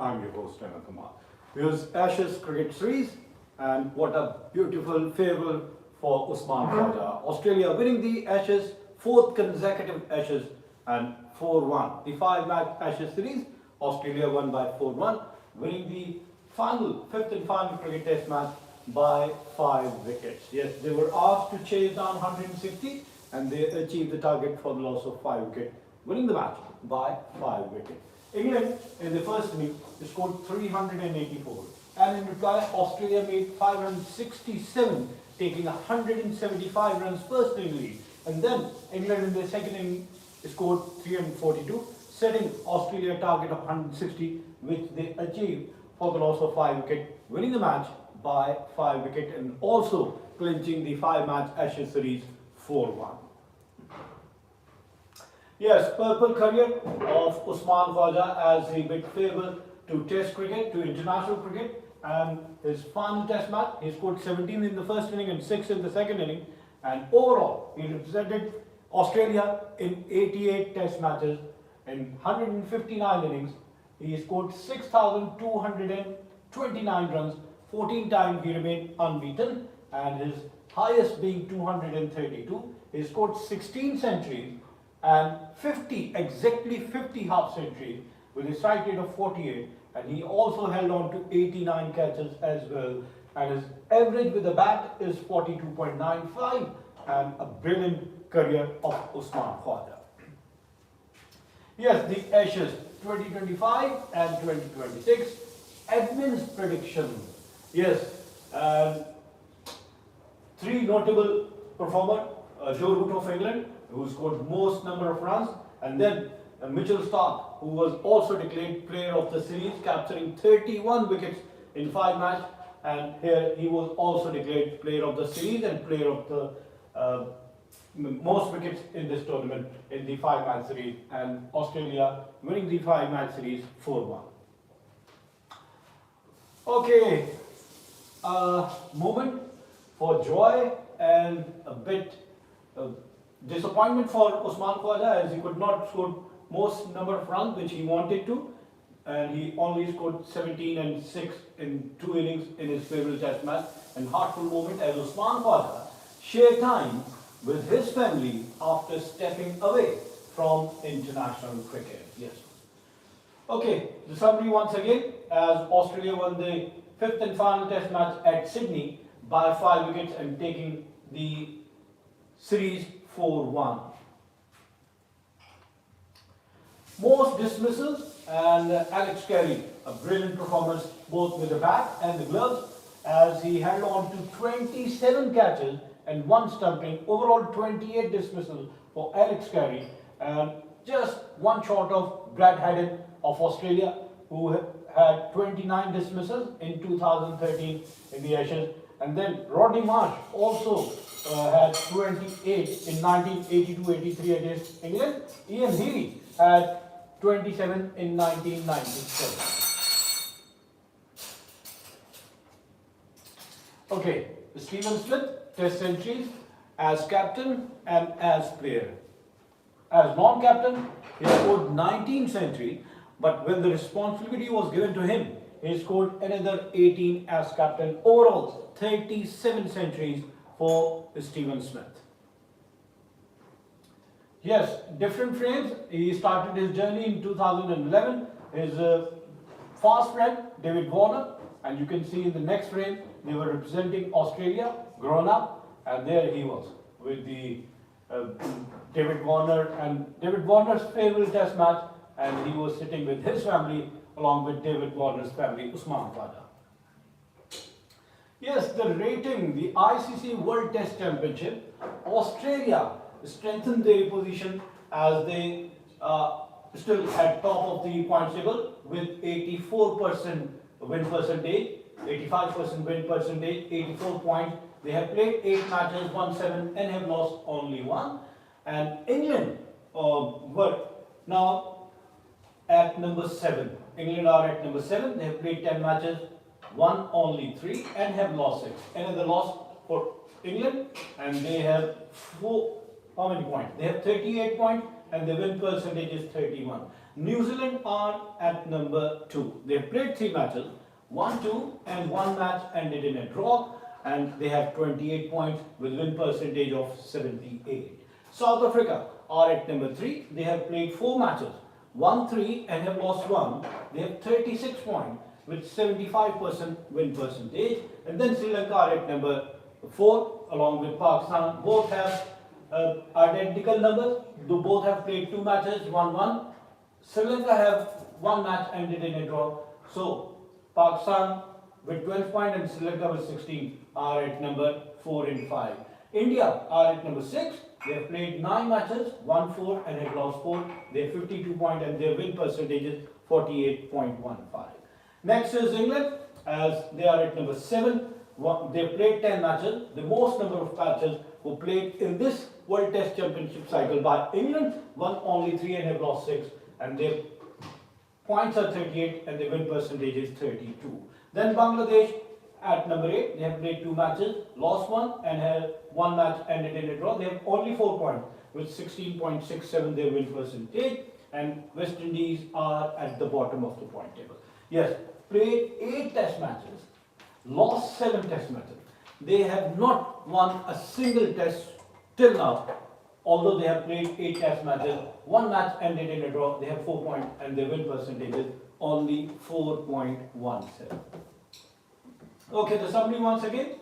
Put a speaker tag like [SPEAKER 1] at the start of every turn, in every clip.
[SPEAKER 1] I'm your host Anand Kumar. Here's Ashes cricket series, and what a beautiful farewell for Usman Khawaja. Australia winning the Ashes, fourth consecutive Ashes, and 4-1. The five-match Ashes series, Australia won by 4-1, winning the fifth and final cricket test match by 5 wickets. Yes, they were asked to chase down 160 and they achieved the target for the loss of 5 wickets, winning the match by 5 wickets. England in the first inning scored 384 and in reply Australia made 567, taking 175 runs first inning lead, and then England in the second inning scored 342, setting Australia a target of 160, which they achieved for the loss of 5 wickets, winning the match by 5 wickets and also clinching the 5-match Ashes series 4-1. Yes, purple career of Usman Khawaja as he bid farewell to Test cricket, to international cricket, and his final Test match, he scored 17 in the first inning and 6 in the second inning, and overall he represented Australia in 88 Test matches in 159 innings. He scored 6,229 runs, 14 times he remained unbeaten, and his highest being 232. He scored 16 centuries and exactly 50 half centuries with a strike rate of 48, and he also held on to 89 catches as well, and his average with the bat is 42.95, and a brilliant career of Usman Khawaja. Yes, the Ashes 2025 and 2026, admin's prediction. Yes, and 3 notable performers, Joe Root of England, who scored most number of runs, and then Mitchell Starc, who was also declared player of the series, capturing 31 wickets in 5 matches, and here he was also declared player of the series and player of the most wickets in this tournament in the 5-match series, and Australia winning the 5-match series 4-1. Okay, a moment for joy and a bit disappointment for Usman Khawaja, as he could not score most number of runs which he wanted to, and he only scored 17 and 6 in 2 innings in his farewell Test match. And heartful moment as Usman Khawaja shared time with his family after stepping away from international cricket. Yes. Okay, the summary once again, as Australia won the 5th and final Test match at Sydney by 5 wickets and taking the series 4-1. Most dismissals, and Alex Carey, a brilliant performance both with the bat and the gloves, as he held on to 27 catches and 1 stumping, overall 28 dismissals for Alex Carey, and just 1 short of Brad Haddin of Australia, who had 29 dismissals in 2013 in the Ashes, and then Rodney Marsh also had 28 in 1982-83 against England. Ian Healy had 27 in 1997. Okay, Stephen Smith, Test centuries as captain and as player. As non-captain, he scored 19 centuries, but when the responsibility was given to him, he scored another 18 as captain. Overall, 37 centuries for Stephen Smith. Yes, different frames. He started his journey in 2011. His fast friend, David Warner, and you can see in the next frame, they were representing Australia, grown up, and there he was with the David Warner, and David Warner's farewell Test match, and he was sitting with his family along with David Warner's family, Usman Khawaja. Yes, the rating, the ICC World Test Championship, Australia strengthened their position as they still at top of the points table with 84% win percentage, 85% win percentage, 84 points. They have played 8 matches, won 7 and have lost only 1. And England were now at number 7. England are at number 7. They have played 10 matches, won only 3 and have lost 6. Another loss for England, and they have how many points? They have 38 points and the win percentage is 31. New Zealand are at number 2. They have played 3 matches, 1-2, and 1 match ended in a draw, and they have 28 points with win percentage of 78. South Africa are at number 3. They have played 4 matches, 1-3, and have lost 1. They have 36 points with 75% win percentage. And then Sri Lanka are at number 4 along with Pakistan. Both have identical numbers. They both have played 2 matches, 1-1. Sri Lanka have 1 match ended in a draw. So Pakistan with 12 points and Sri Lanka with 16 are at number 4 and 5. India are at number 6. They have played 9 matches, 1-4, and have lost 4. They have 52 points and their win percentage is 48.15. Next is England, as they are at number 7. They played 10 matches, the most number of matches who played in this World Test Championship cycle by England, won only 3 and have lost 6, and their points are 38 and their win percentage is 32. Then Bangladesh at number 8, they have played 2 matches, lost 1 and have 1 match ended in a draw. They have only 4 points with 16.67 their win percentage, and West Indies are at the bottom of the point table. Yes, played 8 test matches, lost 7 test matches. They have not won a single test till now, although they have played 8 test matches. 1 match ended in a draw. They have 4 points and their win percentage is only 4.17. Okay, the summary once again.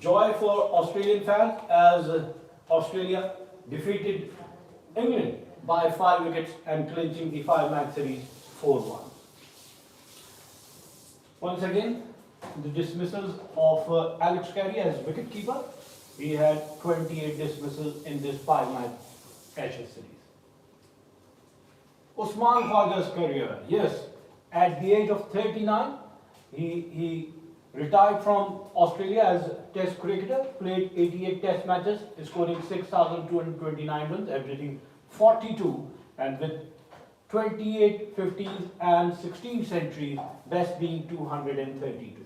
[SPEAKER 1] Joy for Australian fans as Australia defeated England by 5 wickets and clinching the 5-match series 4-1. Once again, the dismissals of Alex Carey as wicket-keeper. He had 28 dismissals in this 5-match Ashes series. Usman Khawaja's career, yes, at the age of 39, he retired from Australia as Test cricketer, played 88 Test matches, scoring 6,229 runs, averaging 42, and with 28 50s and 16 centuries, best being 232.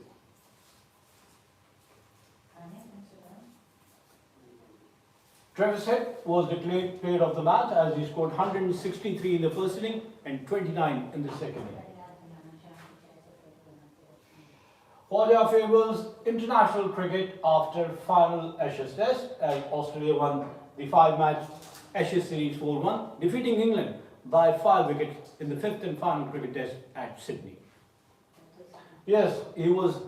[SPEAKER 1] Travis Head was declared player of the match as he scored 163 in the first inning and 29 in the second inning. Khawaja favours international cricket after final Ashes Test as Australia won the 5-match Ashes series 4-1, defeating England by 5 wickets in the 5th and final cricket test at Sydney. Yes, he was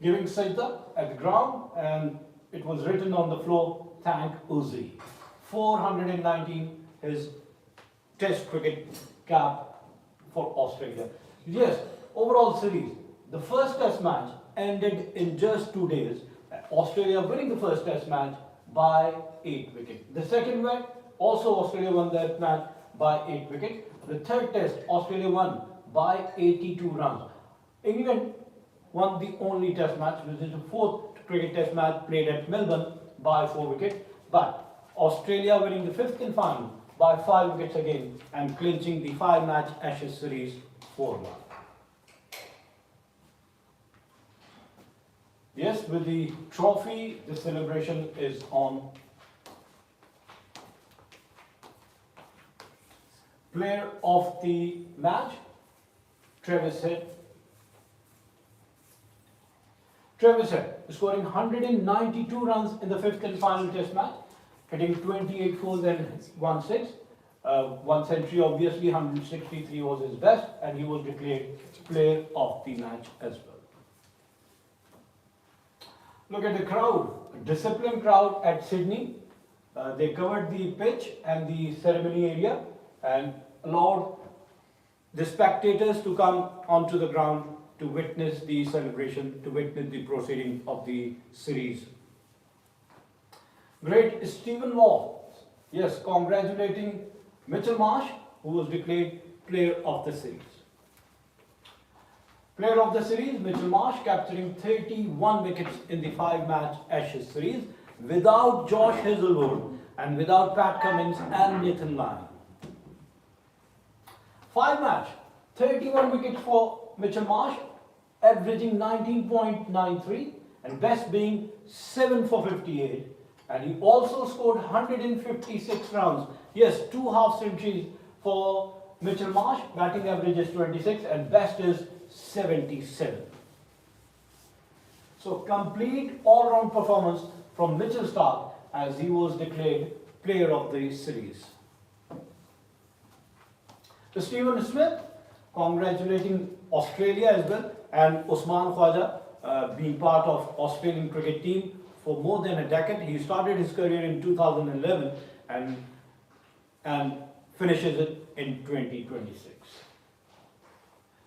[SPEAKER 1] giving sajda at the ground and it was written on the floor, "Thank Uzi." 419 his test cricket cap for Australia. Yes, overall series, the first test match ended in just 2 days. Australia winning the first test match by 8 wickets. The second match, also Australia won that match by 8 wickets. The third test, Australia won by 82 runs. England won the only test match, which is the 4th cricket test match played at Melbourne, by 4 wickets. But Australia winning the 5th and final by 5 wickets again and clinching the 5-match Ashes series 4-1. Yes, with the trophy, the celebration is on. Player of the match, Travis Head. Travis Head scoring 192 runs in the 5th and final test match, hitting 28 fours and 1 6. 1 century, obviously 163 was his best, and he was declared player of the match as well. Look at the crowd, a disciplined crowd at Sydney. They covered the pitch and the ceremony area and allowed the spectators to come onto the ground to witness the celebration, to witness the proceeding of the series. Great Stephen Waugh, yes, congratulating Mitchell Marsh, who was declared player of the series. Player of the series, Mitchell Marsh, capturing 31 wickets in the 5-match Ashes series without Josh Hazlewood and without Pat Cummins and Nathan Lyon. 5-match, 31 wickets for Mitchell Marsh, averaging 19.93 and best being 7 for 58. And he also scored 156 runs. Yes, 2 half centuries for Mitchell Marsh, batting average is 26 and best is 77. So complete all-round performance from Mitchell Starc as he was declared player of the series. To Stephen Smith, congratulating Australia as well, and Usman Khwaja being part of Australian cricket team for more than a decade. He started his career in 2011 and finishes it in 2026.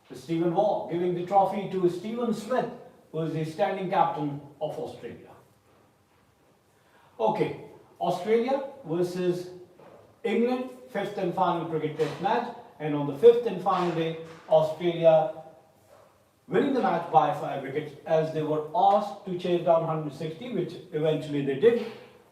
[SPEAKER 1] To Stephen Waugh, giving the trophy to Stephen Smith, who is the standing captain of Australia. Okay, Australia versus England, fifth and final cricket test match, and on the fifth and final day, Australia winning the match by 5 wickets as they were asked to chase down 160, which eventually they did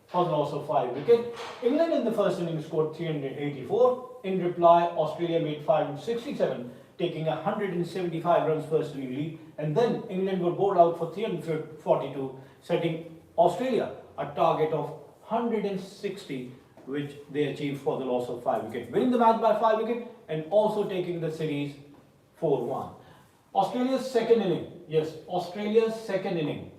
[SPEAKER 1] for the loss of 5 wickets. England in the first innings scored 384. In reply, Australia made 567, taking 175 runs first inning lead, and then England were bowled out for 342, setting Australia a target of 160, which they achieved for the loss of 5 wickets, winning the match by 5 wickets and also taking the series 4-1. Australia's second inning, yes, Australia's second inning.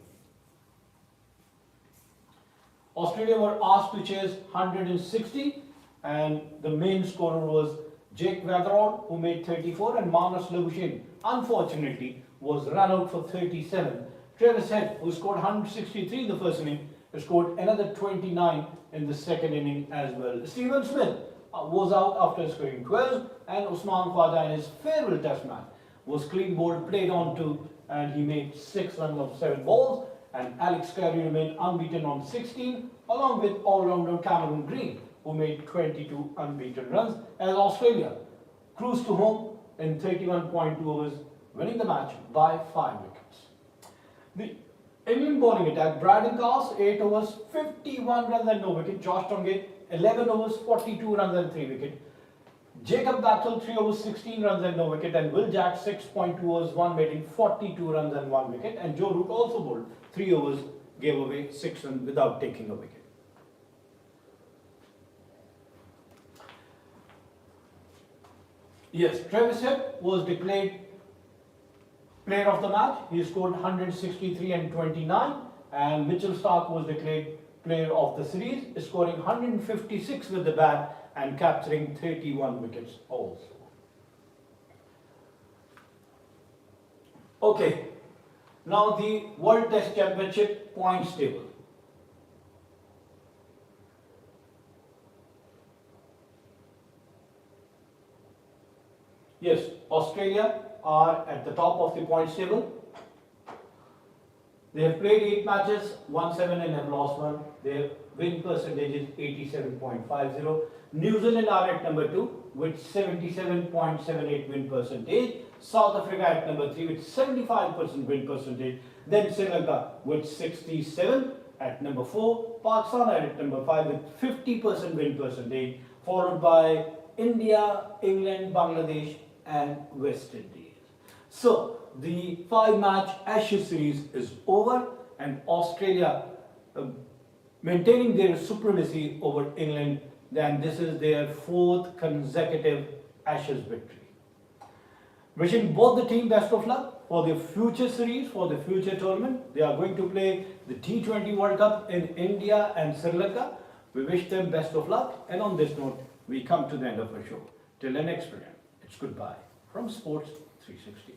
[SPEAKER 1] Australia were asked to chase 160, and the main scorer was Jake Weatherall, who made 34, and Marnus Labuschagne, unfortunately, was run out for 37. Travis Head, who scored 163 in the first inning, scored another 29 in the second inning as well. Stephen Smith was out after scoring 12, and Usman Khwaja in his farewell test match was clean bowled, played on to, and he made 6 runs on 7 balls, and Alex Carey remained unbeaten on 16, along with all-rounder Cameron Green, who made 22 unbeaten runs, as Australia cruised to home in 31.2 overs, winning the match by 5 wickets. The England bowling attack: Braden Carse, 8 overs, 51 runs and no wicket. Josh Tongay, 11 overs, 42 runs and 3 wicket. Jacob Battle, 3 overs, 16 runs and no wicket. And Will Jack, 6.2 overs, 1 batting, 42 runs and 1 wicket. And Joe Root also bowled 3 overs, gave away 6 runs without taking a wicket. Yes, Travis Head was declared player of the match. He scored 163 and 29, and Mitchell Starc was declared player of the series, scoring 156 with the bat and capturing 31 wickets also. Okay, now the World Test Championship points table. Yes, Australia are at the top of the points table. They have played 8 matches, won 7 and have lost 1. Their win percentage is 87.50. New Zealand are at number 2 with 77.78 win percentage. South Africa at number 3 with 75% win percentage. Then Sri Lanka with 67 at number 4. Pakistan at number 5 with 50% win percentage, followed by India, England, Bangladesh and West Indies. So the 5-match Ashes series is over, and Australia maintaining their supremacy over England. Then this is their 4th consecutive Ashes victory. Wishing both the team best of luck for the future series, for the future tournament. They are going to play the T20 World Cup in India and Sri Lanka. We wish them best of luck, and on this note, we come to the end of our show. Till the next program, it's goodbye from Sports 360.